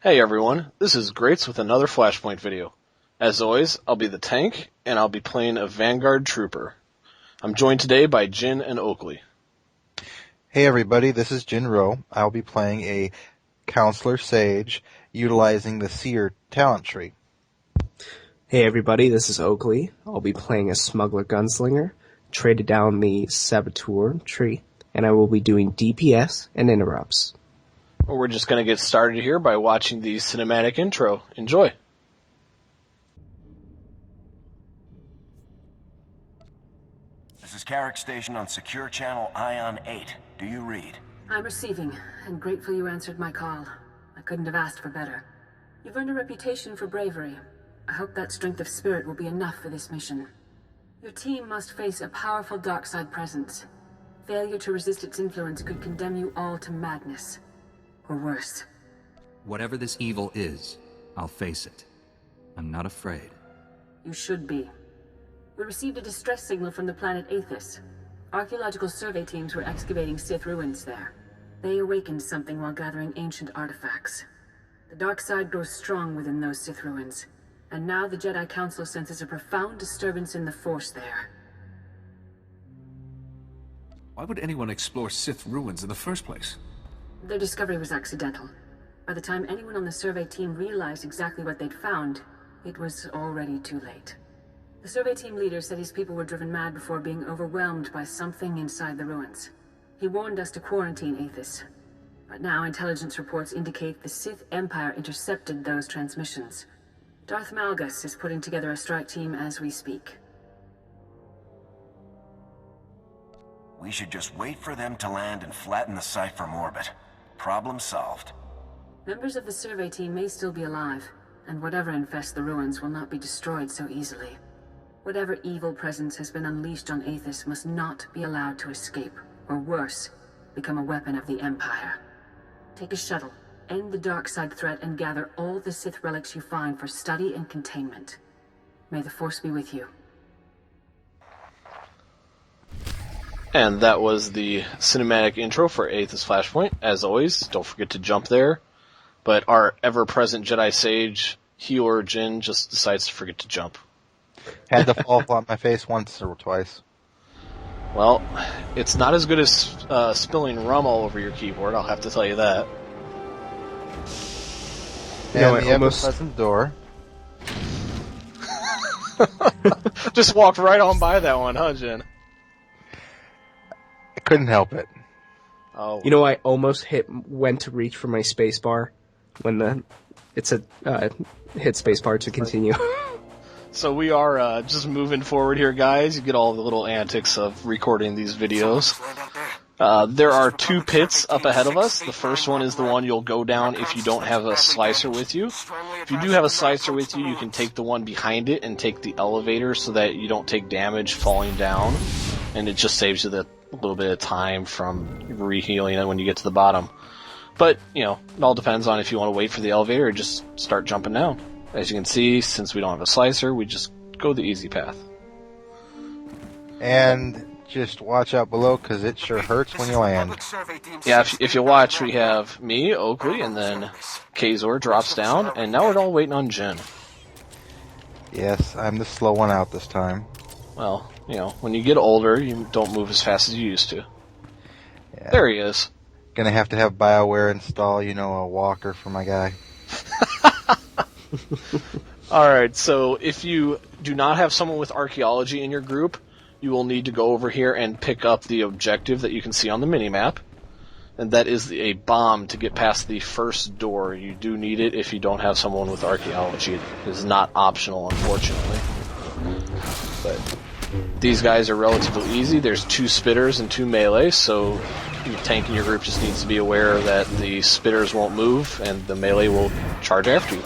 Hey everyone, this is Grates with another Flashpoint video. As always, I'll be the tank, and I'll be playing a Vanguard Trooper. I'm joined today by Jin and Oakley. Hey everybody, this is Jin Rowe. I'll be playing a Counselor Sage, utilizing the Seer talent tree. Hey everybody, this is Oakley. I'll be playing a Smuggler Gunslinger, traded down the Saboteur tree, and I will be doing DPS and interrupts. Well, we're just going to get started here by watching the cinematic intro. Enjoy! This is Carrick Station on Secure Channel Ion 8. Do you read? I'm receiving, and grateful you answered my call. I couldn't have asked for better. You've earned a reputation for bravery. I hope that strength of spirit will be enough for this mission. Your team must face a powerful dark side presence. Failure to resist its influence could condemn you all to madness. Or worse. Whatever this evil is, I'll face it. I'm not afraid. You should be. We received a distress signal from the planet Athiss. Archaeological survey teams were excavating Sith ruins there. They awakened something while gathering ancient artifacts. The dark side grows strong within those Sith ruins, and now the Jedi Council senses a profound disturbance in the Force there. Why would anyone explore Sith ruins in the first place? Their discovery was accidental. By the time anyone on the survey team realized exactly what they'd found, it was already too late. The survey team leader said his people were driven mad before being overwhelmed by something inside the ruins. He warned us to quarantine Athiss. But now intelligence reports indicate the Sith Empire intercepted those transmissions. Darth Malgus is putting together a strike team as we speak. We should just wait for them to land and flatten the site from orbit. Problem solved. Members of the survey team may still be alive, and whatever infests the ruins will not be destroyed so easily. Whatever evil presence has been unleashed on Athiss must not be allowed to escape, or worse, become a weapon of the Empire. Take a shuttle, end the dark side threat, and gather all the Sith relics you find for study and containment. May the Force be with you. And that was the cinematic intro for Athiss Flashpoint. As always, don't forget to jump there. But our ever-present Jedi Sage, healer Jin, just decides to forget to jump. Had to fall flat on my face once or twice. Well, it's not as good as spilling rum all over your keyboard, I'll have to tell you that. And the ever-present door. Just walked right on by that one, huh, Jin? I couldn't help it. Oh. You know, I almost went to reach for my spacebar when it said hit spacebar to continue. So we are just moving forward here, guys. You get all the little antics of recording these videos. There are two pits up ahead of us. The first one is the one you'll go down if you don't have a slicer with you. If you do have a slicer with you, you can take the one behind it and take the elevator so that you don't take damage falling down. And it just saves you a little bit of time from rehealing it when you get to the bottom. But, you know, it all depends on if you want to wait for the elevator or just start jumping down. As you can see, since we don't have a slicer, we just go the easy path. And just watch out below, because it sure hurts when you land. Yeah, if you watch, we have me, Oakley, and then Kazor drops down, and now we're all waiting on Jin. Yes, I'm the slow one out this time. Well, you know, when you get older, you don't move as fast as you used to. Yeah. There he is. Gonna have to have BioWare install, a walker for my guy. Alright, so if you do not have someone with archaeology in your group, you will need to go over here and pick up the objective that you can see on the minimap. And that is a bomb to get past the first door. You do need it if you don't have someone with archaeology. It is not optional, unfortunately. But these guys are relatively easy. There's 2 spitters and 2 melee, so your tank in your group just needs to be aware that the spitters won't move and the melee will charge after you.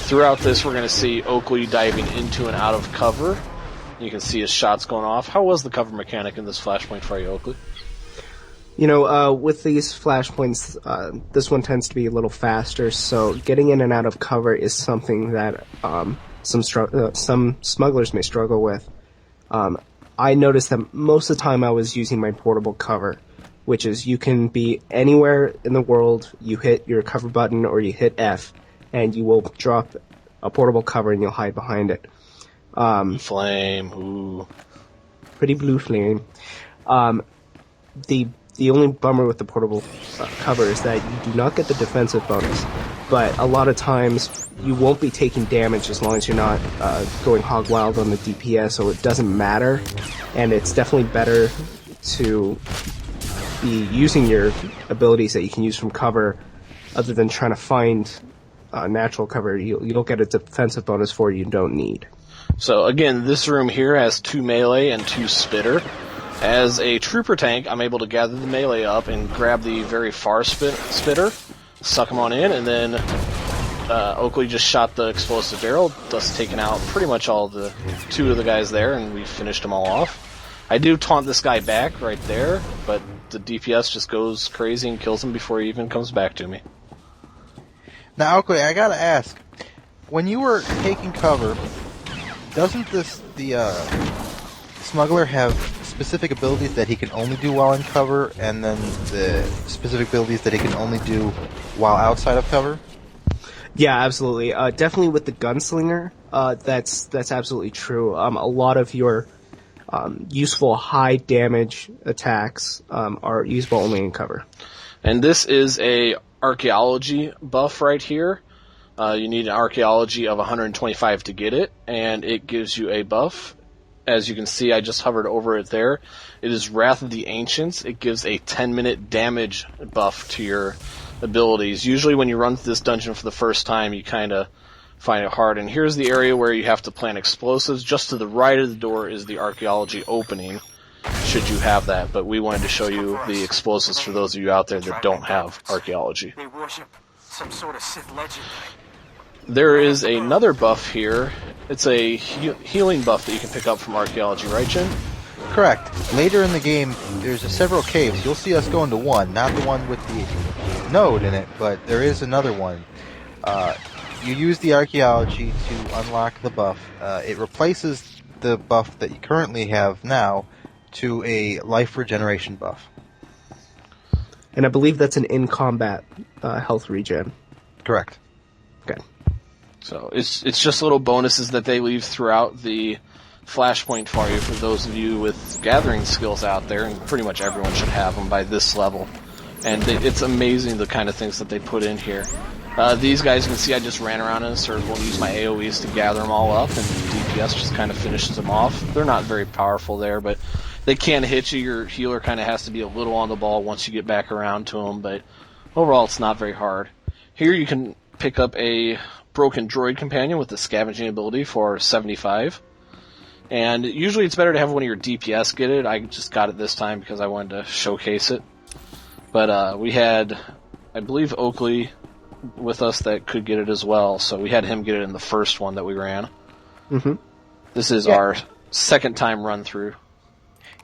Throughout this, we're going to see Oakley diving into and out of cover. You can see his shots going off. How was the cover mechanic in this Flashpoint for you, Oakley? You know, with these flashpoints, this one tends to be a little faster, so getting in and out of cover is something that some smugglers may struggle with. I noticed that most of the time I was using my portable cover, which is you can be anywhere in the world, you hit your cover button or you hit F, and you will drop a portable cover and you'll hide behind it. Flame, ooh. Pretty blue flame. The only bummer with the portable cover is that you do not get the defensive bonus, but a lot of times you won't be taking damage as long as you're not going hog wild on the DPS, so it doesn't matter, and it's definitely better to be using your abilities that you can use from cover other than trying to find natural cover. You'll get a defensive bonus for you don't need. So again, this room here has 2 melee and 2 spitter. As a trooper tank, I'm able to gather the melee up and grab the very far spitter, suck him on in, and then Oakley just shot the explosive barrel, thus taking out pretty much all the 2 of the guys there, and we finished them all off. I do taunt this guy back right there, but the DPS just goes crazy and kills him before he even comes back to me. Now, Oakley, I gotta ask, when you were taking cover, doesn't the smuggler have specific abilities that he can only do while in cover, and then the specific abilities that he can only do while outside of cover? Yeah, absolutely. Definitely with the gunslinger, that's absolutely true. A lot of your useful high damage attacks are usable only in cover. And this is a archaeology buff right here. You need an archaeology of 125 to get it, and it gives you a buff. As you can see, I just hovered over it there. It is Wrath of the Ancients. It gives a 10-minute damage buff to your abilities. Usually when you run through this dungeon for the first time, you kind of find it hard. And here's the area where you have to plant explosives. Just to the right of the door is the archaeology opening, should you have that. But we wanted to show you the explosives for those of you out there that don't have archaeology. They worship some sort of Sith legend. There is another buff here. It's a healing buff that you can pick up from archaeology, right, Jin? Correct. Later in the game, there's several caves. You'll see us go into one, not the one with the node in it, but there is another one. You use the archaeology to unlock the buff. It replaces the buff that you currently have now to a life regeneration buff. And I believe that's an in-combat health regen. Correct. Okay. So it's just little bonuses that they leave throughout the flashpoint for you, for those of you with gathering skills out there, and pretty much everyone should have them by this level. And it's amazing the kind of things that they put in here. These guys, you can see I just ran around in a circle and used my AoEs to gather them all up, and DPS just kind of finishes them off. They're not very powerful there, but they can hit you. Your healer kind of has to be a little on the ball once you get back around to them, but overall it's not very hard. Here you can pick up a broken droid companion with the scavenging ability for 75. And usually it's better to have one of your DPS get it. I just got it this time because I wanted to showcase it. But we had, I believe, Oakley with us that could get it as well, so we had him get it in the first one that we ran. Mm-hmm. This is our second time run through.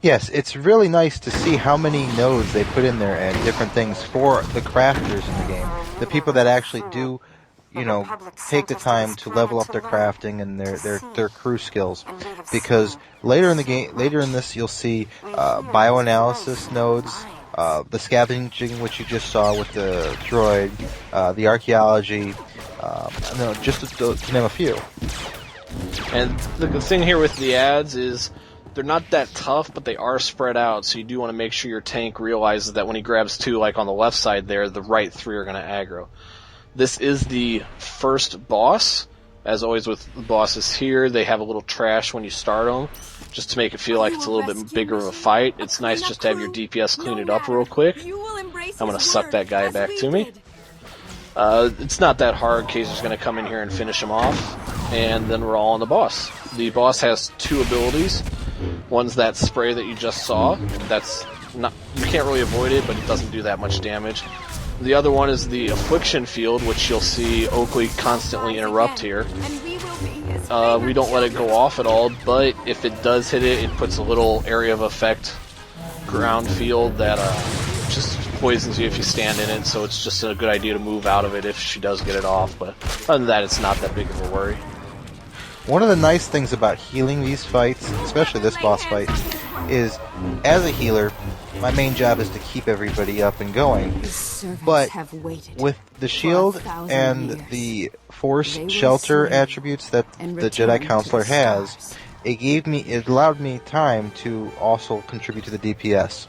Yes, it's really nice to see how many nodes they put in there and different things for the crafters in the game. The people that actually do, take the time to level up their crafting and their crew skills. Because later in the game, later in this, you'll see bioanalysis nodes, the scavenging, which you just saw with the droid, the archaeology, just to name a few. And the thing here with the ads is they're not that tough, but they are spread out, so you do want to make sure your tank realizes that when he grabs 2, like on the left side there, the right 3 are going to aggro. This is the first boss. As always with the bosses here, they have a little trash when you start them, just to make it feel like it's a little bit bigger of a fight. It's nice just to have your DPS clean it up real quick. I'm going to suck that guy back to me. It's not that hard. Kaiser's going to come in here and finish him off, and then we're all on the boss. The boss has 2 abilities. One's that spray that you just saw. That's not, you can't really avoid it, but it doesn't do that much damage. The other one is the Affliction Field, which you'll see Oakley constantly interrupt here. We don't let it go off at all, but if it does hit it, it puts a little area of effect ground field that just poisons you if you stand in it, so it's just a good idea to move out of it if she does get it off, but other than that, it's not that big of a worry. One of the nice things about healing these fights, especially this boss fight, is, as a healer, my main job is to keep everybody up and going. But with the shield and the force shelter attributes that the Jedi Counselor has, it allowed me time to also contribute to the DPS.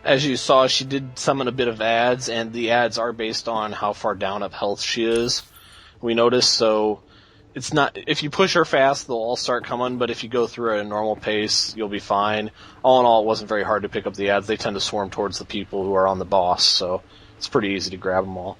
As you saw, she did summon a bit of ads, and the ads are based on how far down of health she is. We noticed, so it's not, if you push her fast, they'll all start coming, but if you go through at a normal pace, you'll be fine. All in all, it wasn't very hard to pick up the ads. They tend to swarm towards the people who are on the boss, so it's pretty easy to grab them all.